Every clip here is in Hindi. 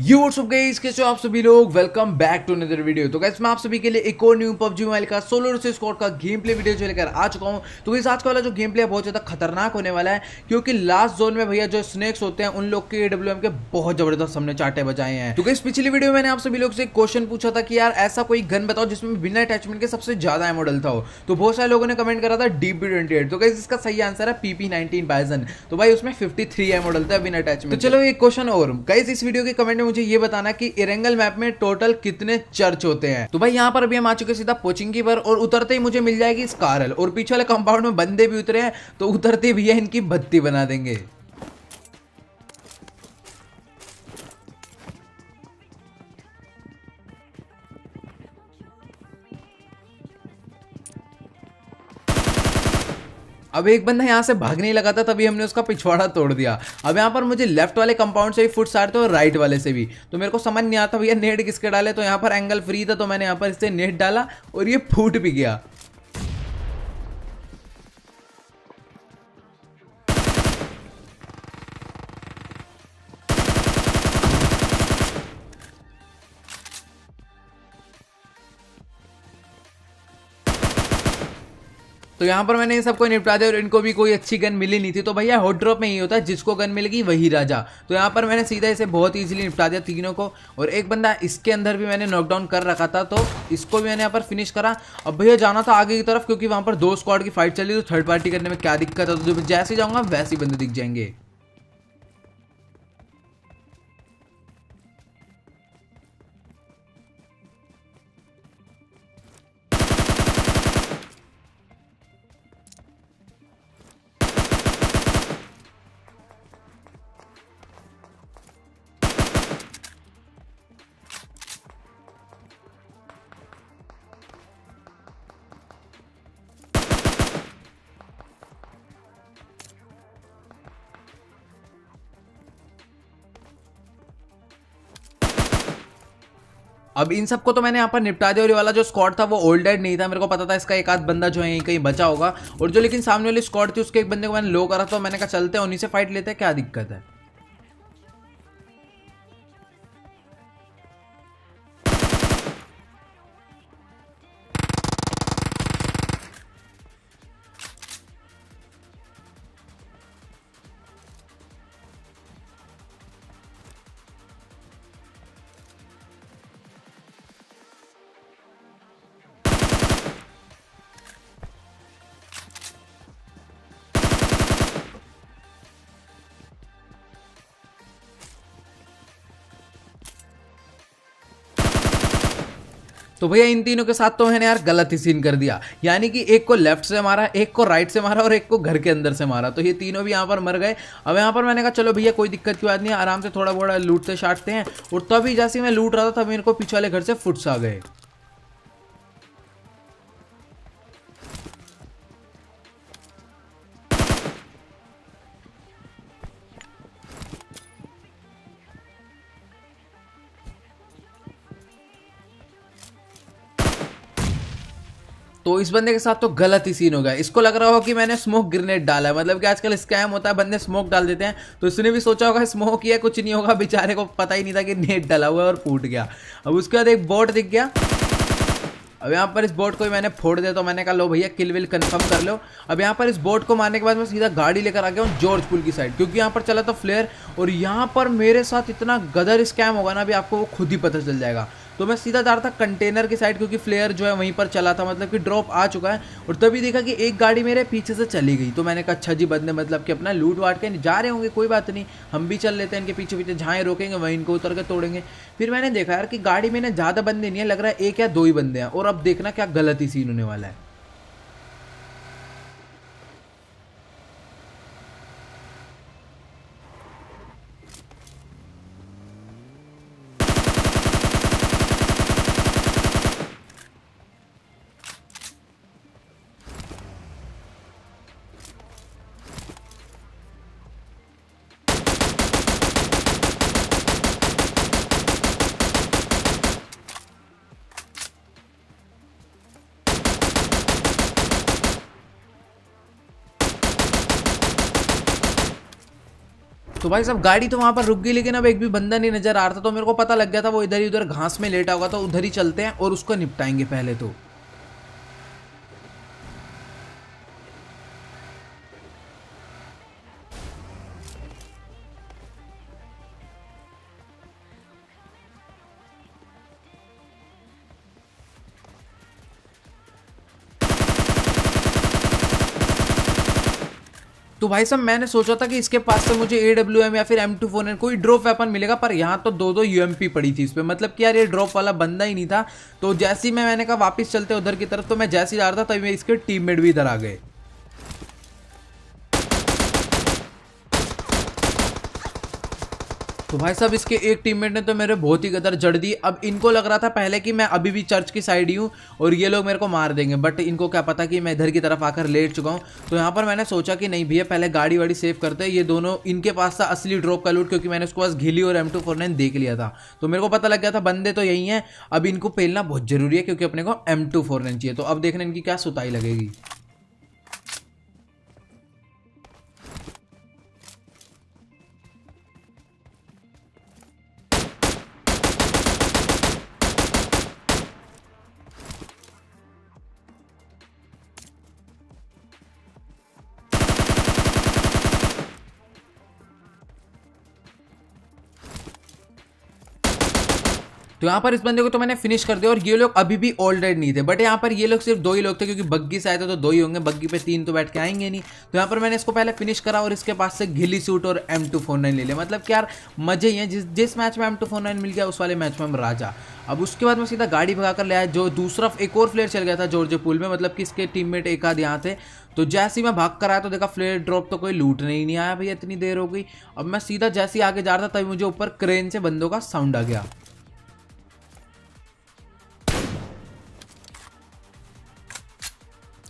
ये व्हाट्सअप गाइस, कैसे हो आप सभी लोग। Welcome back to another video. तो गाइस मैं आप सभी के लिए एक और न्यू पबजी मोबाइल का सोलो वर्सेस स्क्वाड का गेम प्ले वीडियो जो लेकर आ चुका हूं। तो गाइस आज का वाला जो गेम प्ले है बहुत ज्यादा खतरनाक होने वाला है, क्योंकि लास्ट जोन में भैया जो स्नेक्स होते हैं उन लोग के AWM के बहुत जबरदस्त हमने चाटे बजाए हैं। तो गाइस पिछली वीडियो में मैंने आप सभी लोग से एक क्वेश्चन पूछा था कि यार ऐसा कोई गन बताओ जिसमें बिना अटैचमेंट के सबसे ज्यादा एमो डलता हो। तो बहुत सारे लोगों ने कमेंट करा था DP28। तो गाइस इसका सही आंसर है PP19 बाइजन। तो भाई उसमें 53 एमो डलता है बिना अटैचमेंट। तो चलो एक क्वेश्चन और गाइस, इस वीडियो के कमेंट में मुझे ये बताना कि इरेंगल मैप में टोटल कितने चर्च होते हैं। तो भाई यहाँ पर अभी हम आ चुके सीधा पोचिंकी पर, और उतरते ही मुझे मिल जाएगी स्कारल, और पीछे वाले कंपाउंड में बंदे भी उतरे हैं, तो उतरते भी है इनकी बत्ती बना देंगे। अब एक बंदा यहाँ से भागने लगा था, तभी हमने उसका पिछवाड़ा तोड़ दिया। अब यहाँ पर मुझे लेफ्ट वाले कंपाउंड से भी फुट आ रहे थे और राइट वाले से भी, तो मेरे को समझ नहीं आता भैया नेट किसके डाले। तो यहाँ पर एंगल फ्री था, तो मैंने यहाँ पर इससे नेट डाला और ये फूट भी गया। तो यहाँ पर मैंने इन सबको निपटा दिया और इनको भी कोई अच्छी गन मिली नहीं थी। तो भैया हॉट ड्रॉप में ही होता है, जिसको गन मिलेगी वही राजा। तो यहाँ पर मैंने सीधा इसे बहुत इजीली निपटा दिया तीनों को, और एक बंदा इसके अंदर भी मैंने नॉकडाउन कर रखा था, तो इसको भी मैंने यहाँ पर फिनिश करा। अब भैया जाना था आगे की तरफ, क्योंकि वहाँ पर दो स्क्वाड की फाइट चल रही, तो थर्ड पार्टी करने में क्या दिक्कत है। तो जैसे जाऊँगा वैसे ही बंदे दिख जाएंगे। अब इन सबको तो मैंने यहाँ पर निपटा दिया, और ये वाला जो स्क्वाड था वो ओल्डेड नहीं था। मेरे को पता था इसका एक आध बंदा जो है यहीं कहीं बचा होगा, और जो लेकिन सामने वाली स्क्वाड थी उसके एक बंदे को मैंने लो करा, तो मैंने कहा चलते हैं उन्हीं से फाइट लेते हैं, क्या दिक्कत है। तो भैया इन तीनों के साथ तो मैंने यार गलत ही सीन कर दिया, यानी कि एक को लेफ्ट से मारा, एक को राइट से मारा, और एक को घर के अंदर से मारा। तो ये तीनों भी यहाँ पर मर गए। अब यहाँ पर मैंने कहा चलो भैया कोई दिक्कत की बात नहीं है, आराम से थोड़ा बड़ा लूटते शाटते हैं। और तभी जैसे मैं लूट रहा था तभी मेरे को पीछे वाले घर से फुट्स आ गए। तो इस बंदे के साथ तो गलत ही सीन हो गया। इसको लग रहा हो कि मैंने स्मोक ग्रेनेड डाला है, मतलब कि आजकल स्कैम होता है, बंदे स्मोक डाल देते हैं। तो इसने भी सोचा होगा स्मोक किया कुछ नहीं होगा, बेचारे को पता ही नहीं था कि नेट डाला हुआ है, और फूट गया। अब उसके बाद एक बोट दिख गया। अब यहाँ पर इस बोट को भी मैंने फोड़ दिया, तो मैंने कहा लो भैया किल विल कंफर्म कर लो। अब यहाँ पर इस बोट को मारने के बाद मैं सीधा गाड़ी लेकर आ गया हूँ जॉर्ज पुल की साइड, क्योंकि यहाँ पर चला था फ्लेयर, और यहाँ पर मेरे साथ इतना गदर स्कैम होगा ना, अभी आपको वो खुद ही पता चल जाएगा। तो मैं सीधा जा रहा था कंटेनर की साइड, क्योंकि फ्लेयर जो है वहीं पर चला था, मतलब कि ड्रॉप आ चुका है। और तभी देखा कि एक गाड़ी मेरे पीछे से चली गई, तो मैंने कहा अच्छा जी बंदे मतलब कि अपना लूट वाट के जा रहे होंगे, कोई बात नहीं हम भी चल लेते हैं इनके पीछे पीछे, जहाँ रोकेंगे वहीं इनको उतर के तोड़ेंगे। फिर मैंने देखा यार कि गाड़ी में ज़्यादा बंदे नहीं है, लग रहा है एक या दो ही बंदे हैं, और अब देखना क्या गलत ही सीन होने वाला है। तो भाई साहब गाड़ी तो वहां पर रुक गई, लेकिन अब एक भी बंदा नहीं नजर आ रहा था। तो मेरे को पता लग गया था वो इधर ही उधर घास में लेटा होगा, तो उधर ही चलते हैं और उसको निपटाएंगे पहले तो। तो भाई साहब मैंने सोचा था कि इसके पास से मुझे AWM या फिर M249 कोई ड्रॉप वेपन मिलेगा, पर यहाँ तो दो UMP पड़ी थी इस पे। मतलब कि यार ये ड्रॉप वाला बंदा ही नहीं था। तो जैसे ही मैंने कहा वापस चलते उधर की तरफ, तो मैं जैसे ही जा रहा था तभी इसके टीममेट भी इधर आ गए। तो भाई साहब इसके एक टीममेट ने तो मेरे बहुत ही गदर जड़ दी। अब इनको लग रहा था पहले कि मैं अभी भी चर्च की साइड ही हूँ और ये लोग मेरे को मार देंगे, बट इनको क्या पता कि मैं इधर की तरफ आकर लेट चुका हूँ। तो यहाँ पर मैंने सोचा कि नहीं भैया पहले गाड़ी वाड़ी सेव करते हैं। ये दोनों इनके पास था असली ड्रॉप का लूट, क्योंकि मैंने उसके पास घिली और M249 देख लिया था। तो मेरे को पता लग गया था बंदे तो यही हैं। अब इनको पेलना बहुत जरूरी है, क्योंकि अपने को M249 चाहिए। तो अब देखना इनकी क्या सुताई लगेगी। तो यहाँ पर इस बंदे को तो मैंने फिनिश कर दिया, और ये लोग अभी भी ऑल डेड नहीं थे। बट यहाँ पर ये लोग सिर्फ 2 ही लोग थे, क्योंकि बग्गी से आए थे तो 2 ही होंगे, बग्गी पे 3 तो बैठ के आएंगे नहीं। तो यहाँ पर मैंने इसको पहले फिनिश करा और इसके पास से घिली सूट और M249 ले लिया। मतलब कि यार मजे ही हैं, जिस मैच में M249 मिल गया उस वाले मैच में हम राजा। अब उसके बाद मैं सीधा गाड़ी भगा कर ले आया। जो दूसरा एक और फ्लेयर चल गया था जॉर्ज पूल में, मतलब कि इसके टीममेट एक आध यहाँ थे। तो जैसे ही मैं भाग कर आया तो देखा फ्लेयर ड्रॉप तो कोई लूटने ही नहीं आया भैया, इतनी देर हो गई। अब मैं सीधा जैसे ही आगे जा रहा था तभी मुझे ऊपर क्रेन से बंदों का साउंड आ गया।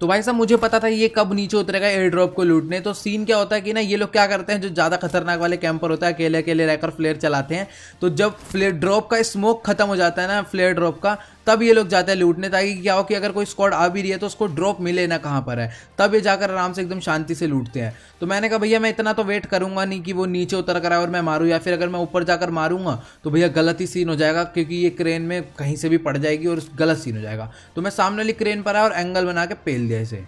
तो भाई साहब मुझे पता था ये कब नीचे उतरेगा एयर ड्रॉप को लूटने। तो सीन क्या होता है कि ना ये लोग क्या करते हैं, जो ज़्यादा खतरनाक वाले कैंपर होता है अकेले अकेले रहकर फ्लेयर चलाते हैं। तो जब फ्लेयर ड्रॉप का स्मोक खत्म हो जाता है ना फ्लेयर ड्रॉप का, तब ये लोग जाते हैं लूटने, ताकि क्या हो कि अगर कोई स्क्वाड आ भी रही है तो उसको ड्रॉप मिले ना कहाँ पर है। तब ये जाकर आराम से एकदम शांति से लूटते हैं। तो मैंने कहा भैया मैं इतना तो वेट करूंगा नहीं कि वो नीचे उतर कर आए और मैं मारूं, या फिर अगर मैं ऊपर जाकर मारूंगा तो भैया गलत ही सीन हो जाएगा, क्योंकि ये क्रेन में कहीं से भी पड़ जाएगी और गलत सीन हो जाएगा। तो मैं सामने वाली क्रेन पर आया और एंगल बना के पेल दिया इसे।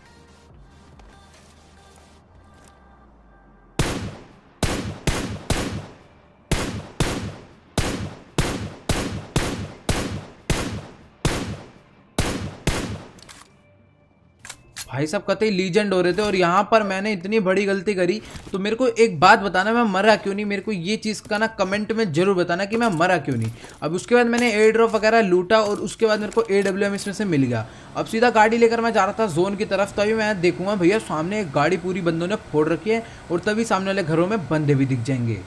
भाई साहब कतई लीजेंड हो रहे थे, और यहाँ पर मैंने इतनी बड़ी गलती करी। तो मेरे को एक बात बताना, मैं मरा क्यों नहीं? मेरे को ये चीज़ का ना कमेंट में जरूर बताना कि मैं मरा क्यों नहीं। अब उसके बाद मैंने एयर ड्रॉप वगैरह लूटा और उसके बाद मेरे को AWM इसमें से मिल गया। अब सीधा गाड़ी लेकर मैं जा रहा था जोन की तरफ, तभी मैं देखूंगा भैया सामने एक गाड़ी पूरी बंदों ने फोड़ रखी है, और तभी सामने वाले घरों में बंदे भी दिख जाएंगे।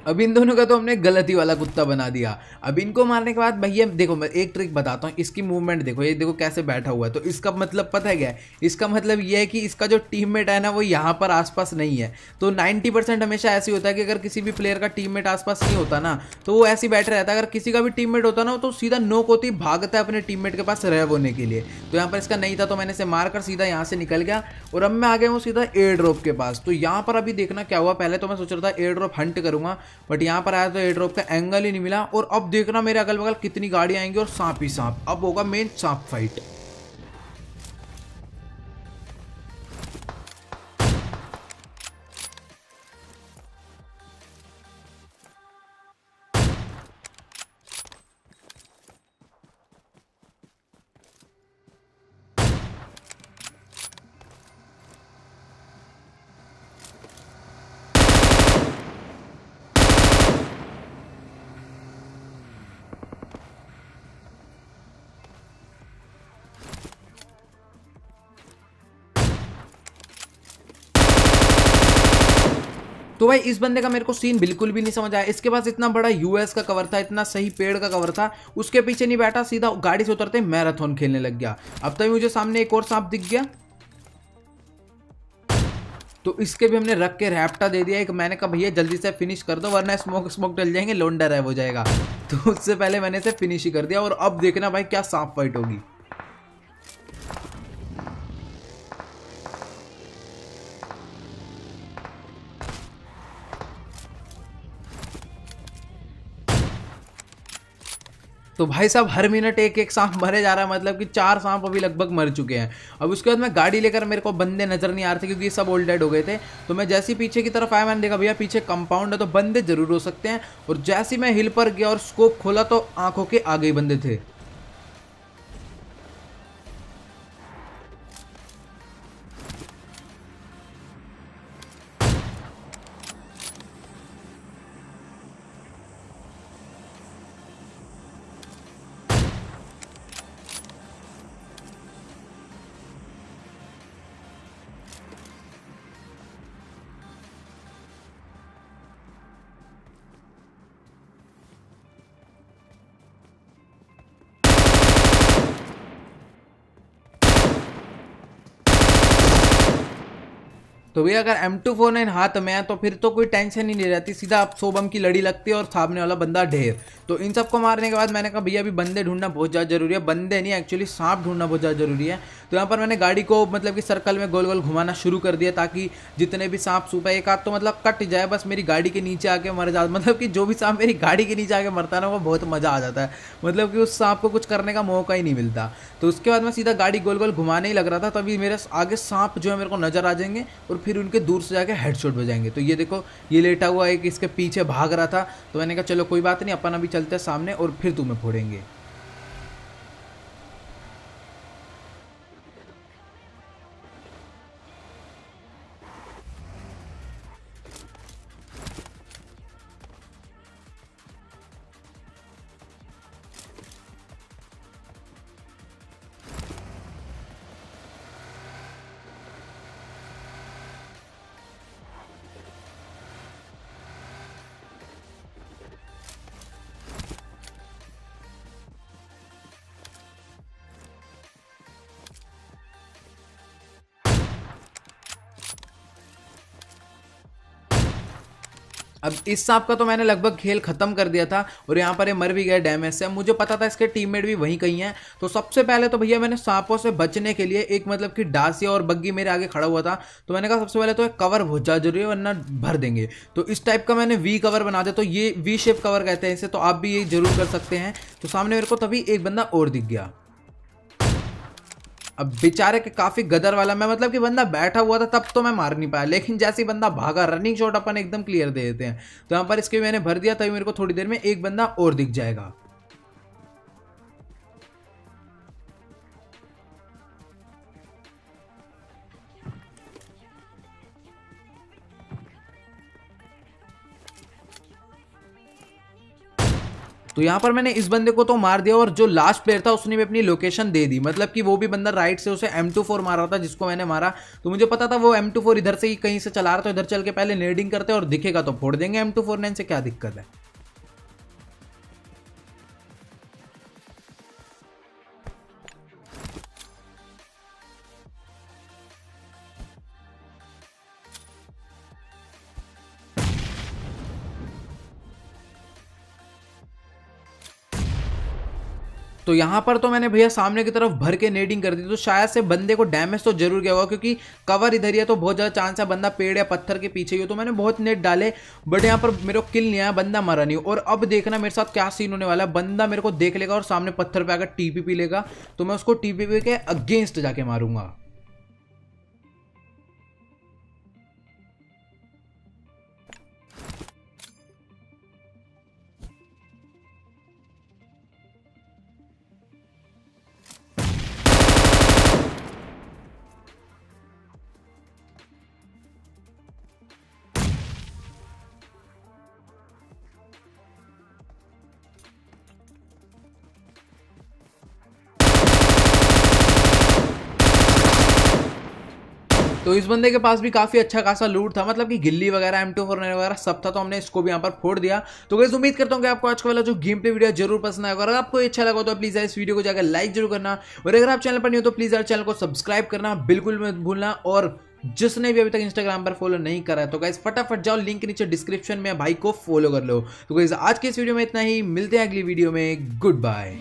अब इन दोनों का तो हमने गलती वाला कुत्ता बना दिया। अब इनको मारने के बाद भैया देखो मैं एक ट्रिक बताता हूँ, इसकी मूवमेंट देखो, ये देखो कैसे बैठा हुआ है। तो इसका मतलब पता है क्या है? इसका मतलब ये है कि इसका जो टीममेट है ना वो यहाँ पर आसपास नहीं है। तो 90% हमेशा ऐसे होता है कि अगर किसी भी प्लेयर का टीममेट आसपास नहीं होता ना तो वो ऐसे ही बैठे रहता है। अगर किसी का भी टीममेट होता ना तो सीधा नोक होती भागता है अपने टीममेट के पास रह होने के लिए। तो यहाँ पर इसका नहीं था, तो मैंने इसे मारकर सीधा यहाँ से निकल गया और अब मैं आ गया हूँ सीधा एयर ड्रॉप के पास। तो यहाँ पर अभी देखना क्या हुआ। पहले तो मैं सोच रहा था एयर ड्रॉप हंट करूंगा, बट यहाँ पर आया तो एयर ड्रॉप का एंगल ही नहीं मिला। और अब देखना मेरे अगल बगल कितनी गाड़ी आएंगी और सांप ही सांप। अब होगा मेन सांप फाइट। तो भाई इस बंदे का मेरे को सीन बिल्कुल भी नहीं समझ आया। इसके पास इतना बड़ा यूएस का कवर था, इतना सही पेड़ का कवर था, उसके पीछे नहीं बैठा, सीधा गाड़ी से उतरते मैराथन खेलने लग गया। अब तभी मुझे सामने एक और सांप दिख गया। तो इसके भी हमने रख के रैप्टा दे दिया एक। मैंने कहा भैया जल्दी से फिनिश कर दो वरना स्मोक डल जाएंगे, लोंडा है हो जाएगा। तो उससे पहले मैंने इसे फिनिश ही कर दिया। और अब देखना भाई क्या सांप फाइट होगी। तो भाई साहब हर मिनट एक एक सांप मरे जा रहा है, मतलब कि 4 सांप अभी लगभग मर चुके हैं। अब उसके बाद मैं गाड़ी लेकर, मेरे को बंदे नजर नहीं आ रहे थे क्योंकि ये सब ओल्ड डेड हो गए थे। तो मैं जैसे ही पीछे की तरफ आया मैंने देखा भैया पीछे कंपाउंड है तो बंदे जरूर हो सकते हैं। और जैसे ही मैं हिल पर गया और स्कोप खोला तो आंखों के आगे ही बंदे थे। तो भैया अगर M249 हाथ में है तो फिर तो कोई टेंशन ही नहीं रहती, सीधा आप 100 बम की लड़ी लगती है और सामने वाला बंदा ढेर। तो इन सबको मारने के बाद मैंने कहा भैया अभी बंदे ढूंढना बहुत ज़्यादा जरूरी है, बंदे नहीं एक्चुअली सांप ढूंढना बहुत ज़्यादा जरूरी है। तो यहाँ पर मैंने गाड़ी को मतलब कि सर्कल में गोल गोल घुमाना शुरू कर दिया ताकि जितने भी सांप सूप है एक आध तो मतलब कट जाए, बस मेरी गाड़ी के नीचे आके मर जाए। मतलब कि जो भी सांप मेरी गाड़ी के नीचे आके मरता है ना वो बहुत मज़ा आ जाता है, मतलब कि उस सांप को कुछ करने का मौका ही नहीं मिलता। तो उसके बाद मैं सीधा गाड़ी गोल गोल घुमाने ही लग रहा था, तभी मेरे आगे सांप जो है मेरे को नजर आ जाएंगे और फिर उनके दूर से जाके हेडशॉट बजाएंगे। तो ये देखो ये लेटा हुआ एक इसके पीछे भाग रहा था, तो मैंने कहा चलो कोई बात नहीं अपन अभी चलते हैं सामने और फिर तुम्हें फोड़ेंगे। अब इस सांप का तो मैंने लगभग खेल खत्म कर दिया था और यहाँ पर ये मर भी गया डैमेज से। मुझे पता था इसके टीममेट भी वहीं कहीं हैं। तो सबसे पहले तो भैया मैंने सांपों से बचने के लिए एक मतलब कि डासिया और बग्गी मेरे आगे खड़ा हुआ था, तो मैंने कहा सबसे पहले तो एक कवर बहुत ज़्यादा जरूरी है वरना भर देंगे। तो इस टाइप का मैंने वी कवर बना दिया, तो ये वी शेप कवर कहते हैं इसे, तो आप भी ये जरूर कर सकते हैं। तो सामने मेरे को तभी एक बंदा और दिख गया। अब बेचारे के काफी गदर वाला मैं, मतलब कि बंदा बैठा हुआ था तब तो मैं मार नहीं पाया, लेकिन जैसे ही बंदा भागा रनिंग शॉट अपन एकदम क्लियर दे देते हैं। तो यहाँ पर इसके मैंने भर दिया, तभी मेरे को थोड़ी देर में एक बंदा और दिख जाएगा। तो यहाँ पर मैंने इस बंदे को तो मार दिया और जो लास्ट प्लेयर था उसने भी अपनी लोकेशन दे दी, मतलब कि वो भी बंदा राइट से उसे M24 मार रहा था जिसको मैंने मारा। तो मुझे पता था वो M24 इधर से ही कहीं से चला रहा था, इधर चल के पहले नेडिंग करते और दिखेगा तो फोड़ देंगे M249 से, क्या दिक्कत है। तो यहाँ पर तो मैंने भैया सामने की तरफ भर के नेडिंग कर दी, तो शायद से बंदे को डैमेज तो जरूर गया होगा क्योंकि कवर इधर ही है, तो बहुत ज़्यादा चांस है बंदा पेड़ या पत्थर के पीछे ही हो। तो मैंने बहुत नेट डाले बट यहाँ पर मेरे को किल नहीं आया, बंदा मरा नहीं। और अब देखना मेरे साथ क्या सीन होने वाला है, बंदा मेरे को देख लेगा और सामने पत्थर पे आकर टीपीपी लेगा, तो मैं उसको टीपीपी के अगेंस्ट जाके मारूंगा। तो इस बंदे के पास भी काफी अच्छा खासा लूट था, मतलब कि गिल्ली वगैरह M249 वगैरह सब था, तो हमने इसको भी यहाँ पर फोड़ दिया। तो गाइस उम्मीद करता हूँ कि आपको आज का वाला जो गेम प्ले वीडियो जरूर पसंद आएगा। अगर आपको अच्छा लगा तो प्लीज इस वीडियो को जाकर लाइक जरूर करना, और अगर आप चैनल पर नहीं हो तो प्लीज यार चैनल को सब्सक्राइब करना बिल्कुल मत भूलना। और जिसने भी अभी तक इंस्टाग्राम पर फॉलो नहीं करा है तो गाइस फटाफट जाओ, लिंक नीचे डिस्क्रिप्शन में, भाई को फॉलो कर लो। तो गाइस आज के इस वीडियो में इतना ही, मिलते हैं अगली वीडियो में, गुड बाय।